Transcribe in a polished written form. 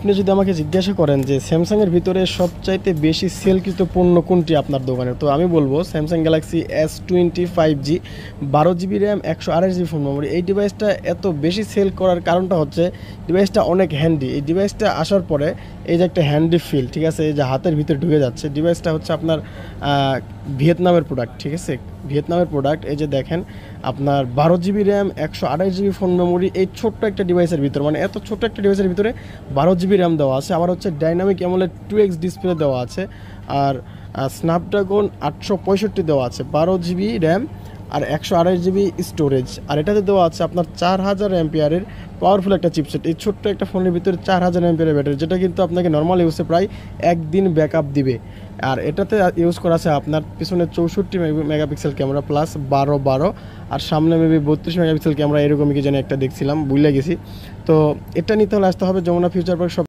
আপনি যদি আমাকে জিজ্ঞাসা করেন যে স্যামসাংয়ের ভিতরে সবচাইতে বেশি সেলকৃত পণ্য কোনটি আপনার দোকানে, তো আমি বলবো Samsung Galaxy S25G 12 GB RAM 128 GB phone memory. এই ডিভাইসটা এত বেশি সেল করার কারণটা হচ্ছে ডিভাইসটা অনেক হ্যান্ডি। এই ডিভাইসটা আসার পরে এই যে একটা হ্যান্ডি ফিল, ঠিক আছে, এই যে হাতের ভিতরে ঢুকে যাচ্ছে। ডিভাইসটা হচ্ছে আপনার ভিয়েতনামের প্রোডাক্ট, ঠিক আছে, ভিয়েতনামের প্রোডাক্ট। এই যে দেখেন আপনার 12 GB RAM 128 GB phone memory এই ছোট্ট একটা ডিভাইসের ভিতরে, মানে এত ছোট্ট একটা ডিভাইসের ভিতরে 12 GB র্যাম দেওয়া আছে। আবার হচ্ছে ডাইনামিক অ্যামোলেড 2x ডিসপ্লে দেওয়া আছে, আর স্ন্যাপড্রাগন 865 দেওয়া আছে। 12 GB র্যাম আর 128 GB স্টোরেজ, আর এটাতে দেওয়া আছে আপনার 4000 অ্যাম্পিয়ারের পাওয়ারফুল একটা চিপসেট। এই ছোট্ট একটা ফোনের ভিতরে 4000 অ্যাম্পিয়ারের ব্যাটারি, যেটা কিন্তু আপনাকে নর্মাল ইউজে প্রায় একদিন ব্যাকআপ দিবে। আর এটাতে ইউজ করা আছে আপনার পিছনে 64 মেগাপিক্সেল ক্যামেরা প্লাস 12 আর সামনে মেবি 32 মেগাপিক্সেল ক্যামেরা, এরকমই কি জানি একটা দেখছিলাম, ভুলে গেছি। তো এটা নিতে হলে আসতে হবে যমুনা ফিউচার পার্ক।